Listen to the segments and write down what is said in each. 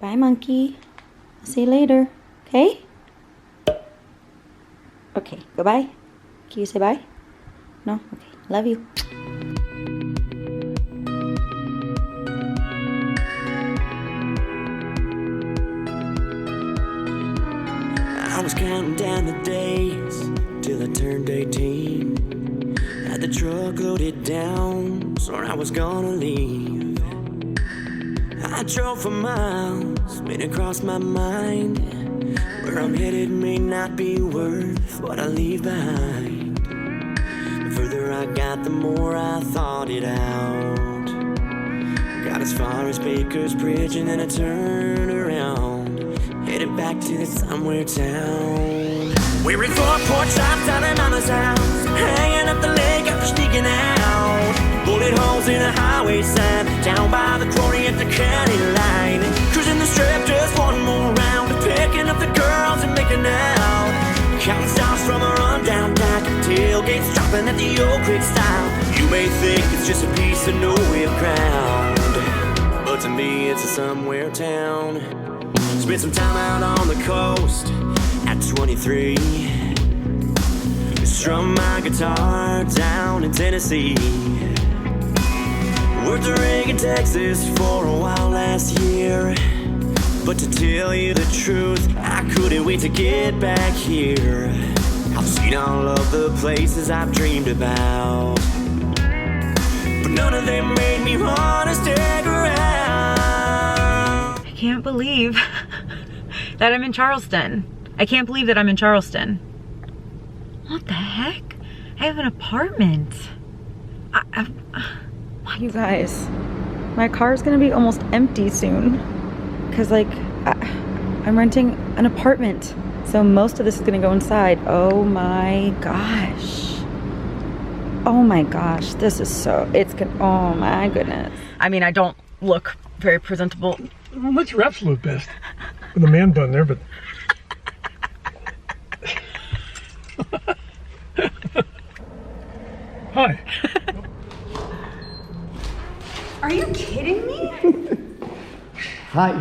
Bye, monkey. I'll see you later. Okay? Okay, goodbye. Can you say bye? No? Okay. Love you. I was counting down the days till I turned 18. Had the truck loaded down, swore I was gonna leave. I drove for miles, made it cross my mind. Where I'm headed may not be worth what I leave behind. The further I got, the more I thought it out. Got as far as Baker's Bridge and then I turned around. Headed back to the somewhere town. We're in four porch shops down at Mama's house, hanging up the lake after sneaking out. Bullet holes in the highway sign, down by the quarry at the county line. Cruising the strip just one more round, picking up the girls and making out. Counting stars from a rundown dock, tailgates dropping at the old creek style. You may think it's just a piece of nowhere ground, but to me it's a somewhere town. Spent some time out on the coast at 23. Strum my guitar down in Tennessee. Worked a rig in Texas for a while last year. But to tell you the truth, I couldn't wait to get back here. I've seen all of the places I've dreamed about, but none of them made me want to stick around. I can't believe that I'm in Charleston. I can't believe that I'm in Charleston. What the heck? I have an apartment. You guys, my car's gonna be almost empty soon. Cause like, I'm renting an apartment. So most of this is gonna go inside. Oh my gosh. Oh my gosh, this is so, oh my goodness. I mean, I don't look very presentable. Well, that's your absolute best. With a man bun there, but. Hi. Are you kidding me? Hi.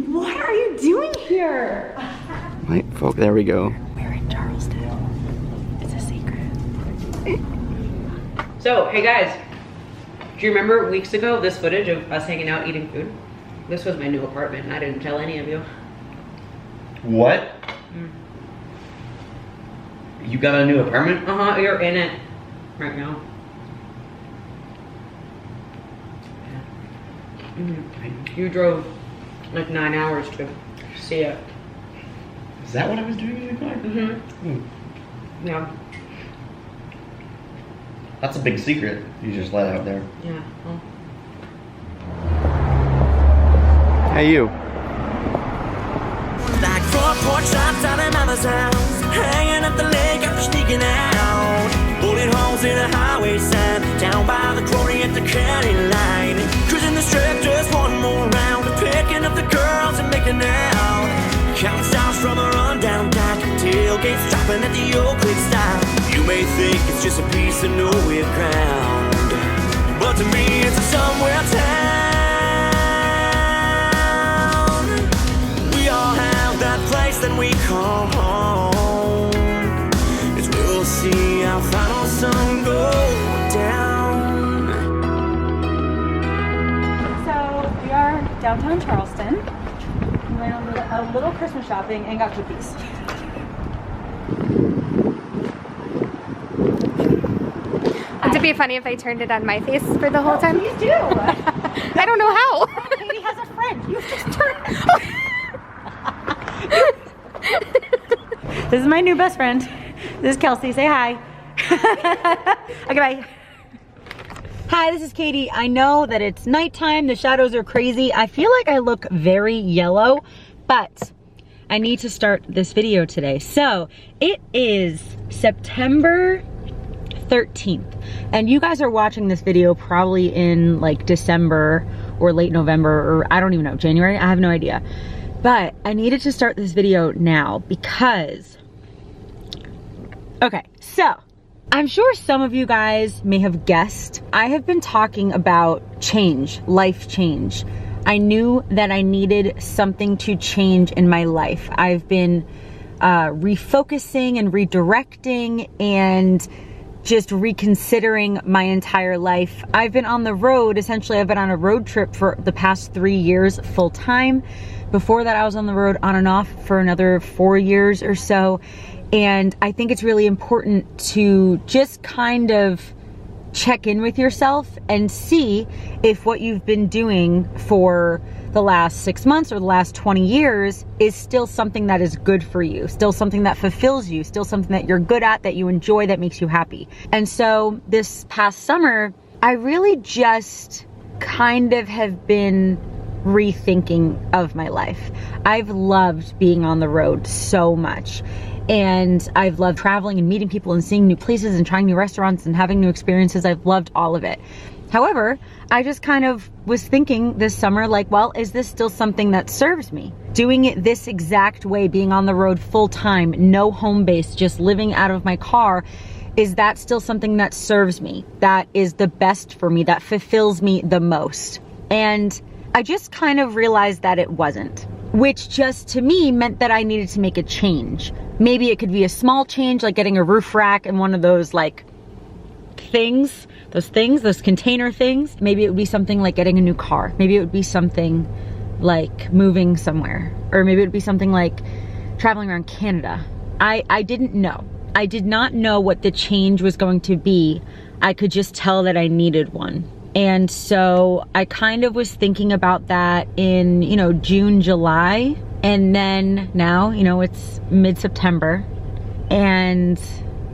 What are you doing here? Wait, folk, there we go. We're in Charleston. It's a secret. So, hey guys, do you remember weeks ago this footage of us hanging out eating food? This was my new apartment and I didn't tell any of you. What? You got a new apartment? Uh-huh, you're in it right now. You drove like 9 hours to see it. Is that what I was doing in the car? Yeah. That's a big secret you just let out there. Yeah. Well. Hey, you. Like front porch shops down at Mama's house, hanging up the lake after sneaking out. Bullet holes in the highway sign, down by the quarry at the county line. Cruising the strip just one more round, picking up the girls and making out. Counting stars from a rundown dock, tailgates dropping at the old creek style. You may think it's just a piece of nowhere ground, but to me it's a somewhere town. We all have that place that we call home. It's where we'll see our final sun go down. So we are downtown Charleston. We went a little Christmas shopping and got cookies. Would it be funny if I turned it on my face for the whole time? Please do. I don't know how. Katie has a friend. You just turned. This is my new best friend. This is Kelsey. Say hi. Okay, bye. Hi, this is Katie. I know that it's nighttime. The shadows are crazy. I feel like I look very yellow, but I need to start this video today. So it is September 13th, and you guys are watching this video probably in like December or late November, or I don't even know, January. I have no idea. But I needed to start this video now because, okay, so I'm sure some of you guys may have guessed, I have been talking about change, life change, I knew that I needed something to change in my life. I've been refocusing and redirecting and just reconsidering my entire life. I've been on the road, essentially I've been on a road trip for the past 3 years full time. Before that I was on the road on and off for another 4 years or so. And I think it's really important to just kind of check in with yourself and see if what you've been doing for the last 6 months or the last 20 years is still something that is good for you, still something that fulfills you, still something that you're good at, that you enjoy, that makes you happy. And so this past summer, I really just kind of have been rethinking of my life. I've loved being on the road so much. And I've loved traveling and meeting people and seeing new places and trying new restaurants and having new experiences. I've loved all of it. However, I just kind of was thinking this summer, like, well, is this still something that serves me? Doing it this exact way, being on the road full time, no home base, just living out of my car, is that still something that serves me? That is the best for me, that fulfills me the most? And I just kind of realized that it wasn't, which just to me meant that I needed to make a change. Maybe it could be a small change, like getting a roof rack and one of those like those container things. Maybe it would be something like getting a new car. Maybe it would be something like moving somewhere. Or maybe it would be something like traveling around Canada. I didn't know. I did not know what the change was going to be. I could just tell that I needed one. And so I kind of was thinking about that in, June, July. And then now, it's mid-September. And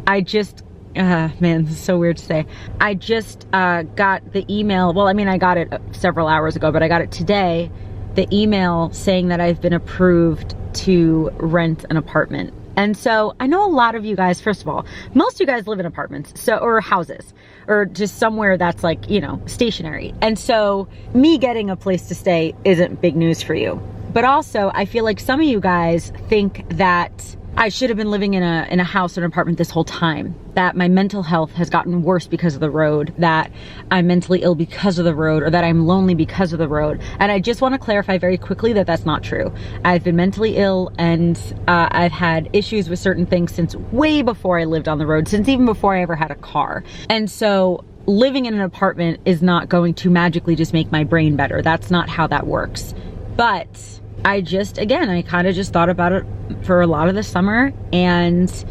I just, man, this is so weird to say. I just got the email. Well, I mean, I got it several hours ago, but I got it today. The email saying that I've been approved to rent an apartment. And so I know a lot of you guys, first of all, most of you guys live in apartments, or houses, or just somewhere that's like, stationary. And so me getting a place to stay isn't big news for you. But also I feel like some of you guys think that I should have been living in a house or an apartment this whole time, that my mental health has gotten worse because of the road, that I'm mentally ill because of the road, or that I'm lonely because of the road. And I just want to clarify very quickly that that's not true. I've been mentally ill and I've had issues with certain things since way before I lived on the road, since even before I ever had a car. And so living in an apartment is not going to magically just make my brain better. That's not how that works. But I kind of just thought about it for a lot of the summer and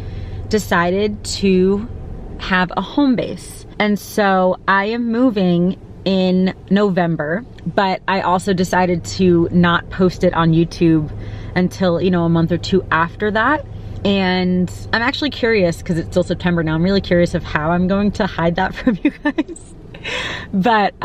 decided to have a home base. And so I am moving in November, but I also decided to not post it on YouTube until, a month or two after that. And I'm actually curious, because it's still September now, I'm really curious of how I'm going to hide that from you guys. But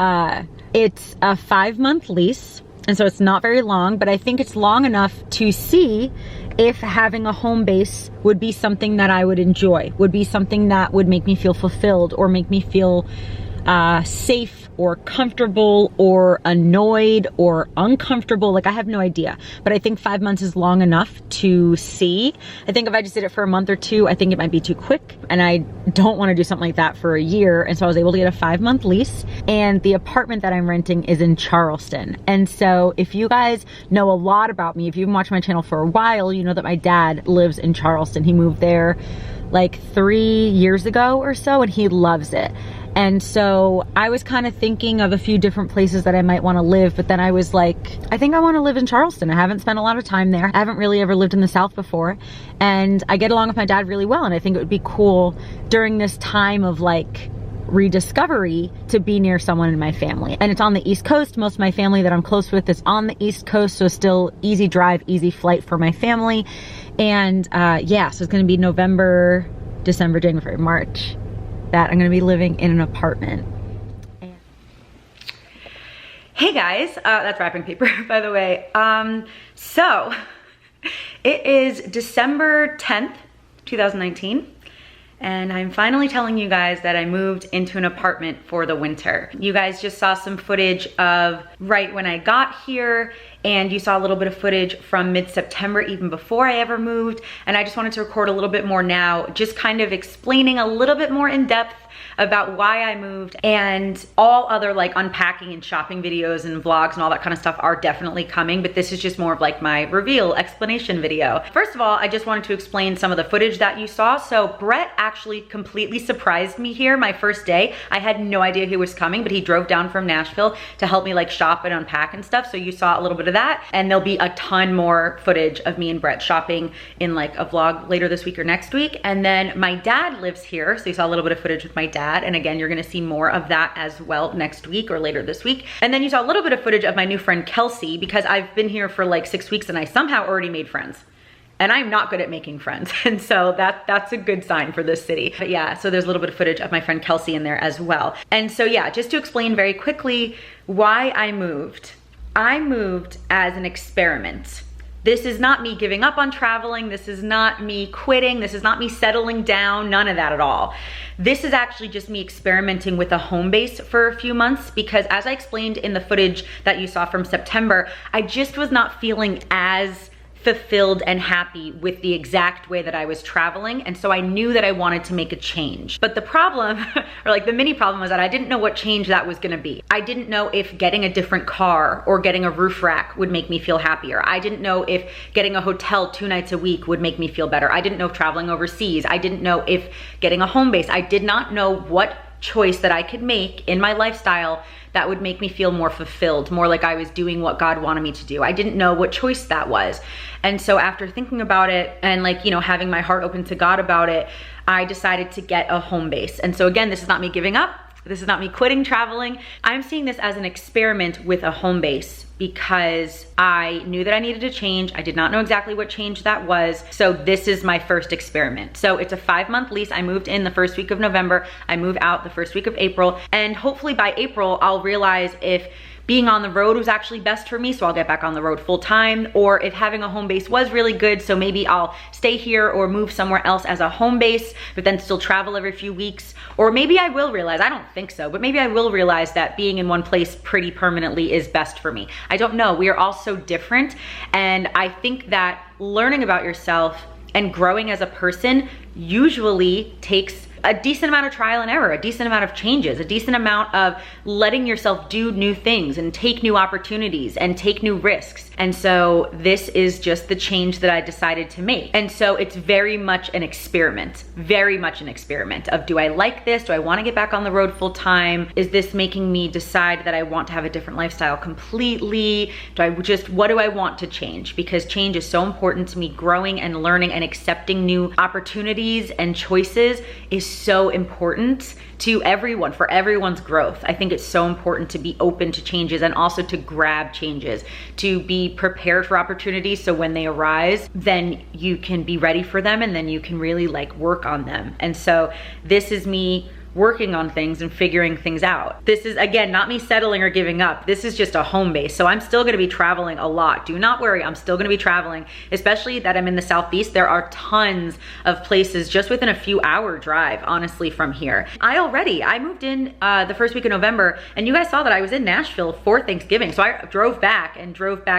it's a 5-month lease. And so it's not very long, but I think it's long enough to see if having a home base would be something that I would enjoy, would be something that would make me feel fulfilled or make me feel safe or comfortable or annoyed or uncomfortable. Like, I have no idea, but I think 5 months is long enough to see. I think if I just did it for a month or two, I think it might be too quick, and I don't want to do something like that for a year. And so I was able to get a 5-month lease, and the apartment that I'm renting is in Charleston. And so if you guys know a lot about me, if you've been watching my channel for a while, you know that my dad lives in Charleston. He moved there like 3 years ago or so, and he loves it. And so I was kind of thinking of a few different places that I might want to live, but then I was like, I think I want to live in Charleston. I haven't spent a lot of time there. I haven't really ever lived in the South before, and I get along with my dad really well, and I think it would be cool during this time of like rediscovery to be near someone in my family. And it's on the East Coast. Most of my family that I'm close with is on the East Coast, so still easy drive, easy flight for my family. And yeah, so it's going to be November, December, January, March that I'm going to be living in an apartment. And hey guys, that's wrapping paper, by the way. So it is December 10th, 2019. And I'm finally telling you guys that I moved into an apartment for the winter. You guys just saw some footage of right when I got here, and you saw a little bit of footage from mid-September, even before I ever moved. And I just wanted to record a little bit more now, just kind of explaining a little bit more in depth about why I moved, and all other like unpacking and shopping videos and vlogs and all that kind of stuff are definitely coming, but this is just more of like my reveal explanation video. First of all, I just wanted to explain some of the footage that you saw. So Brett actually completely surprised me here my first day. I had no idea he was coming, but he drove down from Nashville to help me like shop and unpack and stuff. So you saw a little bit of that, and there'll be a ton more footage of me and Brett shopping in like a vlog later this week or next week. And then my dad lives here, so you saw a little bit of footage with my dad, and again, you're gonna see more of that as well next week or later this week. And then you saw a little bit of footage of my new friend Kelsey, because I've been here for like 6 weeks and I somehow already made friends. And I'm not good at making friends. And so that's a good sign for this city. But yeah, so there's a little bit of footage of my friend Kelsey in there as well. And so yeah, just to explain very quickly why I moved. I moved as an experiment. This is not me giving up on traveling. This is not me quitting. This is not me settling down, none of that at all. This is actually just me experimenting with a home base for a few months, because as I explained in the footage that you saw from September, I just was not feeling as fulfilled and happy with the exact way that I was traveling. And so I knew that I wanted to make a change. But the problem, or like the mini problem, was that I didn't know what change that was gonna be. I didn't know if getting a different car or getting a roof rack would make me feel happier. I didn't know if getting a hotel 2 nights a week would make me feel better. I didn't know if traveling overseas. I didn't know if getting a home base. I did not know what choice that I could make in my lifestyle that would make me feel more fulfilled, more like I was doing what God wanted me to do. I didn't know what choice that was. And so after thinking about it and like, you know, having my heart open to God about it, I decided to get a home base. And so again, this is not me giving up. This is not me quitting traveling. I'm seeing this as an experiment with a home base, because I knew that I needed a change. I did not know exactly what change that was. So this is my first experiment. So it's a 5-month lease. I moved in the first week of November. I move out the first week of April. And hopefully by April, I'll realize if being on the road was actually best for me, so I'll get back on the road full time, or if having a home base was really good, so maybe I'll stay here or move somewhere else as a home base, but then still travel every few weeks. Or maybe I will realize, I don't think so, but maybe I will realize that being in one place pretty permanently is best for me. I don't know, we are all so different, and I think that learning about yourself and growing as a person usually takes a decent amount of trial and error, a decent amount of changes, a decent amount of letting yourself do new things and take new opportunities and take new risks. And so this is just the change that I decided to make. And so it's very much an experiment, very much an experiment of, do I like this? Do I want to get back on the road full time? Is this making me decide that I want to have a different lifestyle completely? What do I want to change? Because change is so important to me. Growing and learning and accepting new opportunities and choices is so important to everyone, for everyone's growth. I think it's so important to be open to changes and also to grab changes, to be prepared for opportunities, so when they arise, then you can be ready for them and then you can really like work on them. And so this is me working on things and figuring things out. This is, again, not me settling or giving up. This is just a home base. So I'm still gonna be traveling a lot. Do not worry, I'm still gonna be traveling, especially that I'm in the Southeast. There are tons of places just within a few hour drive, honestly, from here. I moved in the first week of November, and you guys saw that I was in Nashville for Thanksgiving. So I drove back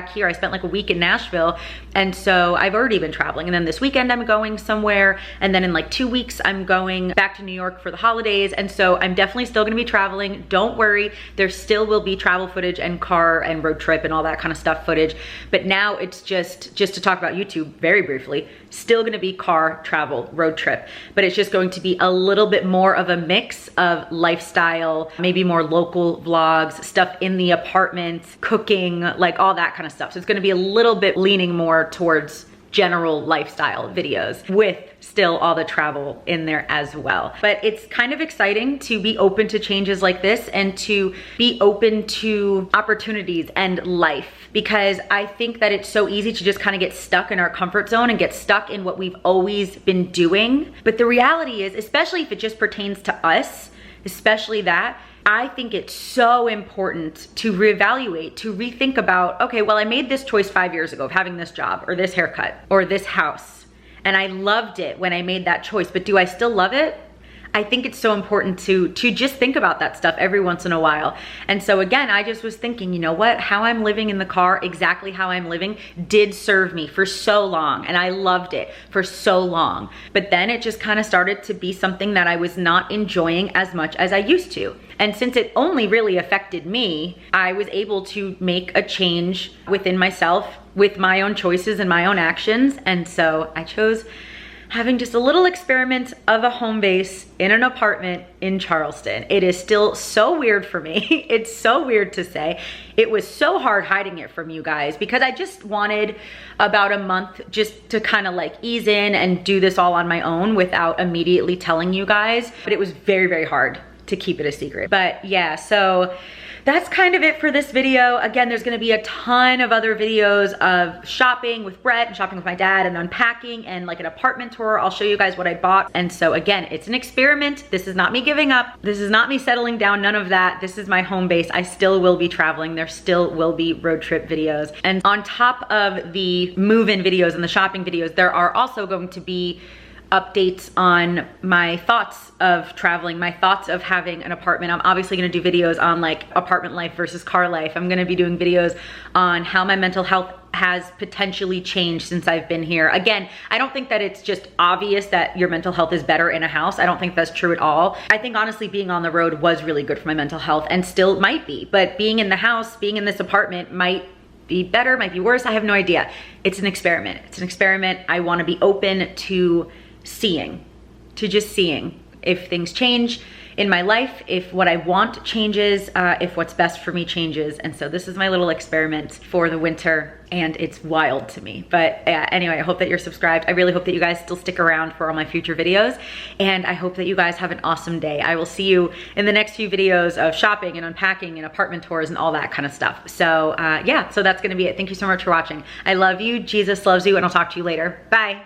here. I spent like a week in Nashville. And so I've already been traveling. And then this weekend I'm going somewhere. And then in like 2 weeks, I'm going back to New York for the holidays. And so I'm definitely still gonna be traveling. Don't worry, there still will be travel footage and car and road trip and all that kind of stuff footage. But now it's just to talk about YouTube very briefly, still gonna be car, travel, road trip. But it's just going to be a little bit more of a mix of lifestyle, maybe more local vlogs, stuff in the apartment, cooking, like all that kind of stuff. So it's gonna be a little bit leaning more towards general lifestyle videos with still all the travel in there as well. But it's kind of exciting to be open to changes like this and to be open to opportunities and life, because I think that it's so easy to just kind of get stuck in our comfort zone and get stuck in what we've always been doing. But the reality is, especially if it just pertains to us, especially that, I think it's so important to reevaluate, to rethink about, okay, well, I made this choice 5 years ago of having this job or this haircut or this house, and I loved it when I made that choice, but do I still love it? I think it's so important to just think about that stuff every once in a while. And so again, I just was thinking, you know what, how I'm living in the car, exactly how I'm living, did serve me for so long, and I loved it for so long. But then it just kind of started to be something that I was not enjoying as much as I used to. And since it only really affected me, I was able to make a change within myself with my own choices and my own actions. And so I chose having just a little experiment of a home base in an apartment in Charleston. It is still so weird for me. It's so weird to say. It was so hard hiding it from you guys because I just wanted about a month just to kind of like ease in and do this all on my own without immediately telling you guys. But it was very, very hard to keep it a secret. But yeah, so that's kind of it for this video. Again, there's gonna be a ton of other videos of shopping with Brett and shopping with my dad and unpacking and like an apartment tour. I'll show you guys what I bought. And so again, it's an experiment. This is not me giving up. This is not me settling down, none of that. This is my home base. I still will be traveling. There still will be road trip videos. And on top of the move-in videos and the shopping videos, there are also going to be updates on my thoughts of traveling, my thoughts of having an apartment. I'm obviously gonna do videos on like apartment life versus car life. I'm gonna be doing videos on how my mental health has potentially changed since I've been here. Again, I don't think that it's just obvious that your mental health is better in a house. I don't think that's true at all. I think honestly being on the road was really good for my mental health and still might be, but being in the house, being in this apartment might be better, might be worse. I have no idea. It's an experiment. It's an experiment. I wanna be open to seeing, to just seeing if things change in my life, if what I want changes, if what's best for me changes. And so this is my little experiment for the winter and it's wild to me. But anyway, I hope that you're subscribed. I really hope that you guys still stick around for all my future videos. And I hope that you guys have an awesome day. I will see you in the next few videos of shopping and unpacking and apartment tours and all that kind of stuff. So yeah, so that's gonna be it. Thank you so much for watching. I love you, Jesus loves you, and I'll talk to you later. Bye.